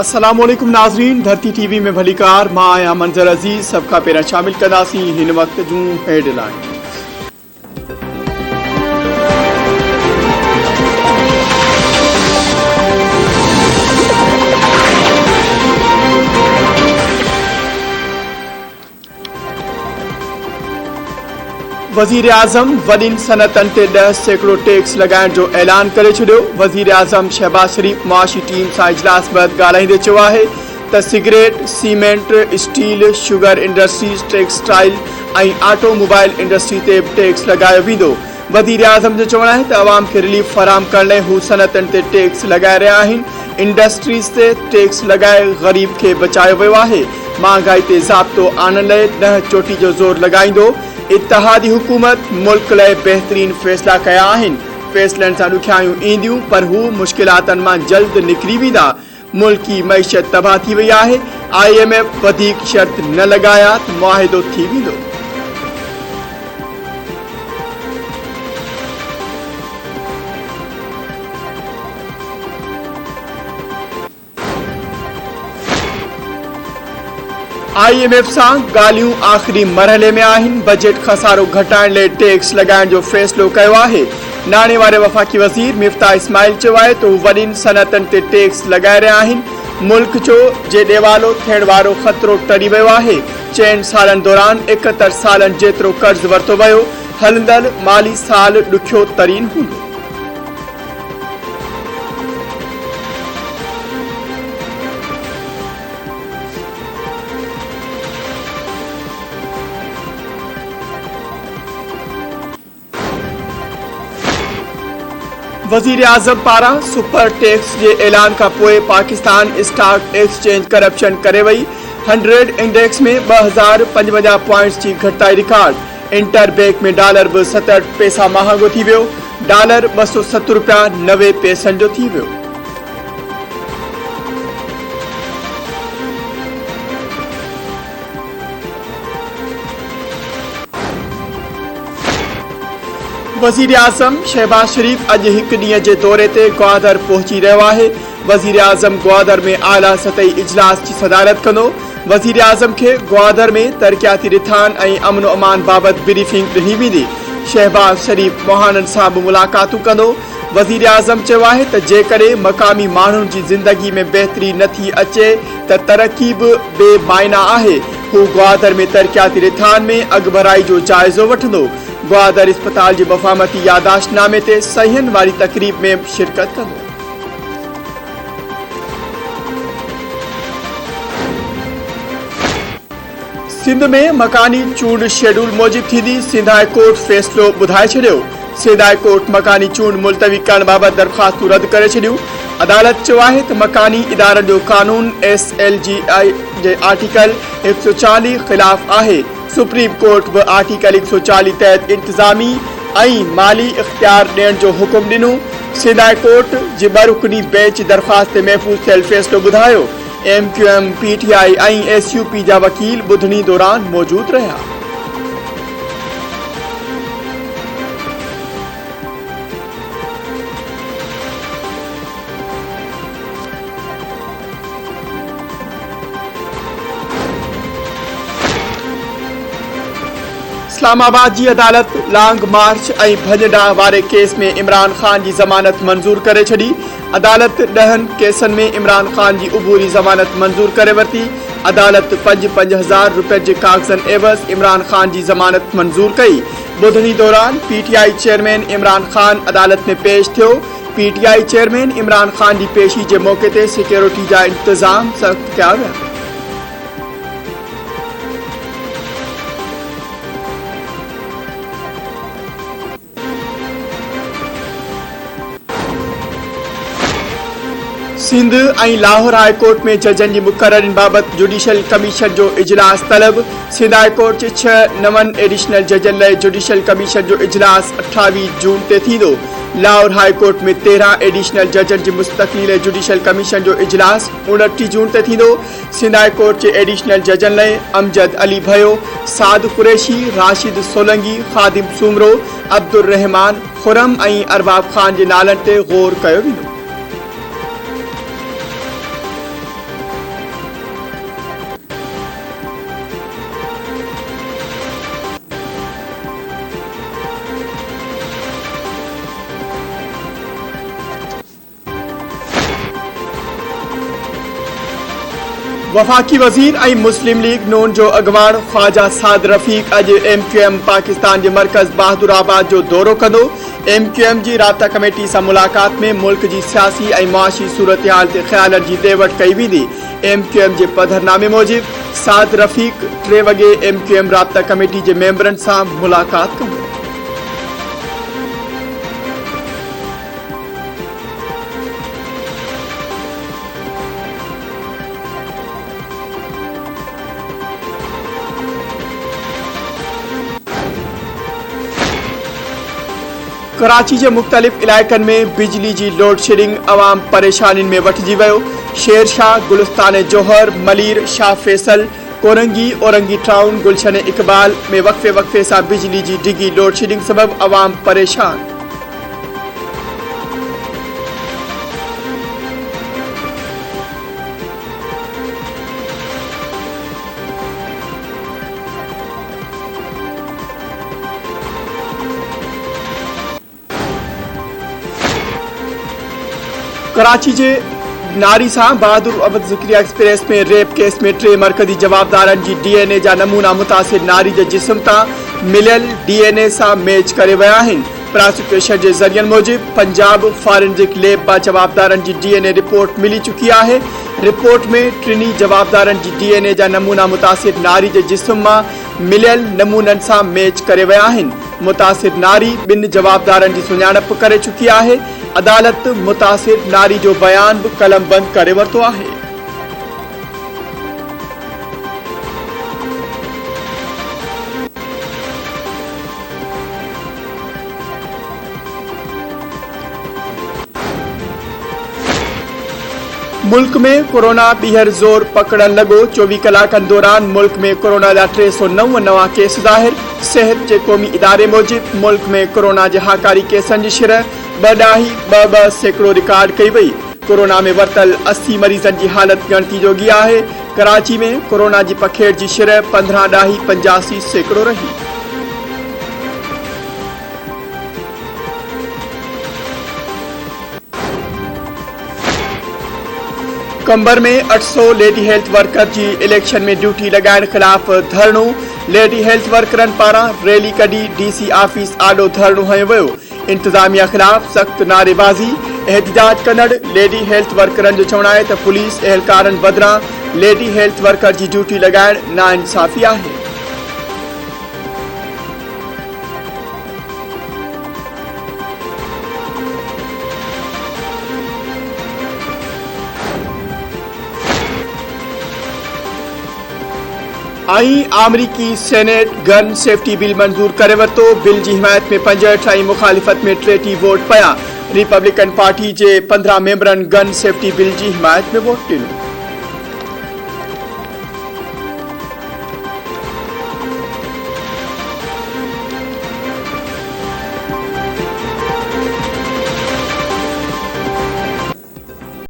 अस्सलामुअलैकुम नाज़रीन, धरती टीवी में भलीकार मां आया मंजर अजीज सबका पेरा शामिल कंदासीं हिन वक्त जूं हेडलाइन। वज़ीर आज़म वॾिन सनअतनि ते 10% टैक्स लॻाइण जो ऐलान करे छॾियो। वज़ीर आज़म शहबाज शरीफ़ मुआशी टीम सां इजलास बैदि ॻाल्हाईंदे चयो आहे त cigarette, cement, steel, sugar industries, textile ऐं ऑटोमोबाइल इंडस्ट्री ते बि टैक्स लॻायो वेंदो। वज़ीर आज़म जो चवणु आहे त अवाम खे रिलीफ फराहम करण लाइ हू सनअतनि ते टैक्स लॻाए रहिया आहिनि। इंडस्ट्रीज ते टैक्स लॻाए ग़रीब खे बचायो वियो आहे। महांगाई ते ज़ाब्तो आणण लाइ 10 चोटी जो ज़ोर लॻाईंदो। इत्तेहादी हुकूमत मुल्क लाइ बहितरीन फ़ैसिला कया आहिनि। फ़ैसिलनि सां ॾुखियायूं ईंदियूं पर हू मुश्किलातनि मां जल्द निकिरी वेंदा। मुल्की मईशत तबाह थी वई आहे। IMF वधीक शर्त न लॻाया त मुआहिदो थी वेंदो। IMF सां ॻाल्हियूं आख़िरी मरहले में आहिनि। बजट खसारो घटाइण लाइ टैक्स लॻाइण जो फ़ैसिलो कयो आहे। नाणे वारे वफ़ाक़ी वज़ीर मिफ्ताह इस्माइल चयो आहे त हू वॾिन सनअतनि ते टैक्स लॻाए रहिया आहिनि। मुल्क जो जे ॾेवालो थियण वारो ख़तरो टरी वियो आहे। 4 सालनि दौरान 71 सालनि जेतिरो कर्ज़ वरितो वियो। हलंदड़ माली साल ॾुखियो तरीन हूंदो। वज़ीर आज़म पारां सुपर टैक्स जे ऐलान खां पोइ पाकिस्तान स्टॉक एक्सचेंज करप्शन करे वई। 100 इंडेक्स में 2055 पॉइंट्स जी घटिताई रिकॉर्ड। इंटर बैंक में डॉलर बि 67 पैसा महांगो थी वियो। डॉलर 270 रुपया 90 पैसनि जो थी वियो। वज़ीर आज़म शहबाज शरीफ़ अॼु हिकु ॾींहं जे दौरे ते ग्वादर पहुची रहियो आहे। वज़ीर आज़म ग्वादर में आला सतही इजलास जी सदारत कंदो। वज़ीर आज़म खे ग्वादर में तरक़ियाती रिथान ऐं अमन अमान बाबति ब्रीफिंग ॾिनी वेंदी। शहबाज शरीफ़ मोहाननि सां बि मुलाक़ातूं कंदो। वज़ीर आज़म चयो आहे त जेकॾहिं मक़ामी माण्हुनि जी ज़िंदगी में बहितरी नथी अचे त तरक़ी बि बेमायना आहे। हू ग्वादर में तरक़ियाती रिथान में अॻुभराई जो जाइज़ो वठंदो। ग्वादर इस्पताल जी वफ़ामती यादाश्तनामे ते सहियन वारी तक़रीब में शिरकत कंदो। सिंध में मकानी चूंड शेड्यूल मूजिब थींदी। सिंध हाई कोर्ट फ़ैसिलो ॿुधाए छॾियो। सिंध हाई कोर्ट मकानी चूंड मुलतवी करण बाबति दरख़्वास्तूं रद्द करे छॾियूं। अदालत चयो आहे त मकानी इदारनि जो कानून SLGI जे आर्टिकल 140 ख़िलाफ़ आहे। सुप्रीम कोर्ट बि आर्टिकल 140 तहत इंतज़ामी ऐं माली इख्तियार ॾियण जो हुकुम ॾिनो। सिंध हाई कोर्ट जी 2 रुकनी बेंच दरख़्वास्त ते महफ़ूज़ थियल फ़ैसिलो ॿुधायो। MQM, PTI ऐं SUP जा वकील ॿुधणी दौरान मौजूद रहिया। इस्लामाबाद जी अदालत लॉन्ग मार्च ऐं भॼ वारे केस में इमरान ख़ान जी ज़मानत मंज़ूर करे छॾी। अदालत 10 केसनि में इमरान ख़ान जी उबूरी ज़मानत मंज़ूर करे वरिती। अदालत 5,000 रुपए जे काग़ज़नि एवज़ इमरान ख़ान जी ज़मानत मंज़ूर कई। ॿुधणी दौरान PTI चेयरमैन इमरान ख़ान अदालत में पेश थियो। PTI चेयरमैन इमरान ख़ान जी पेशी जे मौक़े ते सिक्योरिटी जा इंतज़ाम सख़्त कया विया। सिंध ऐं लाहौर हाई कोर्ट में जजनि जी मुक़ररनि बाबति जुडिशल कमीशन जो इजलास तलब। सिंध हाई कोर्ट जे 6 नवनि एडिशनल जजनि लाइ जुडिशल कमीशन जो इजलास 28 जून ते थींदो। लाहौर हाई कोर्ट में 13 एडिशनल जजनि जी मुस्तक़िल लाइ जुडिशल कमीशन जो इजलास 29 जून ते थींदो। सिंध हाई कोर्ट जे एडिशनल जजनि लाइ अमजद अली भयो, साद कुरैशी, राशिद सोलंगी, ख़ादिम सूमरो, अब्दुर रहमान, खुरम ऐं अरबाब ख़ान जे नालनि ते ग़ौर कयो वेंदो। वफाकी वजीर ऐं मुस्लिम लीग नून जो अगवान ख्वाजा साद रफ़ीक अज MQM पाकिस्तान के मरकज़ बहादुराबाद जो दौरो कंदो। MQM की राब्ता कमेटी से मुलाकात में मुल्क की सियासी ऐं माशी सूरत हाल ते ख्यालन की देवट कई वेंदी। MQM के पधरनामे मूजिब साद रफ़ीक 3 वगे MQM राब्ता कमेटी के मेंबरन से मुलाकात कंदो। कराची के मुख्तलिफ इलाकन में बिजली की लोड शेडिंग अवाम परेशानी में वठजी वो। शेरशाह, गुलिस्तान जोहर, मलीर, शाह फैसल, कोरंगी, औरंगी टाउन, गुलशन इकबाल में वक्फे वक्फे से बिजली की डिगी लोड शेडिंग सबब अवाम परेशान। कराची के नारी सां बहादुर अवध ज़िक्रिया एक्सप्रेस में रेप केस में 3 मरकजी जवाबदारन की DNA जा नमूना मुतासिर नारी के जिस्म ता मिलियल DNA से मैच करे विया आहिनि। प्रोसिक्यूशन के जरियन मूजिब पंजाब फॉरेंसिक लैब बा जवाबदारन की DNA रिपोर्ट मिली चुकी है। रिपोर्ट में 3 जवाबदारन की DNA जा नमूना मुतासिर नारी के जिस्म में मिलियल नमूनन से मैच करे विया आहिनि। मुतासिर नारी 2 जवाबदारन की सुञाणप करे चुकी है। अदालत मुतासिर नारी जो बयान भी कलम बंद करे वरतो है। मुल्क में कोरोना बीहर जोर पकड़न लगो। 24 कलाकन दौरान मुल्क में कोरोना जा 309 नवा केस ज़ाहिर। सेहत के कौमी इदारे मूजिब मुल्क में कोरोना के हाकारी केसन की शिरह 2.22% रिकॉर्ड कई वही। कोरोना में वरतल 80 मरीजन की हालत गणती जोगी है। कराची में कोरोना की पखेड़ की शिरह 15.85% रही। कंबर में 800 लेडी हेल्थ वर्कर की इलेक्शन में ड्यूटी लगाने खिलाफ धरणो। लेडी हेल्थ वर्करन पारा रैली कड़ी DC ऑफिस आडो धरणो हयो वो। इंतजामिया खिलाफ सख्त नारेबाजी। एहतजाज कंदड़ लेडी हेल्थ वर्करन जो चवण है तो पुलिस एहलकारन बदरां लेडी हेल्थ वर्कर की ड्यूटी लगाण नाइंसाफी है। अमरीकी सेनेट गन सेफ्टी बिल मंजूर करे वरतो। बिल की हिमायत में 65 ऐं मुखालिफत में 33 वोट पया। रिपब्लिकन पार्टी के 15 मेंबरन गन सेफ्टी बिल की हिमायत में वोट दिनो।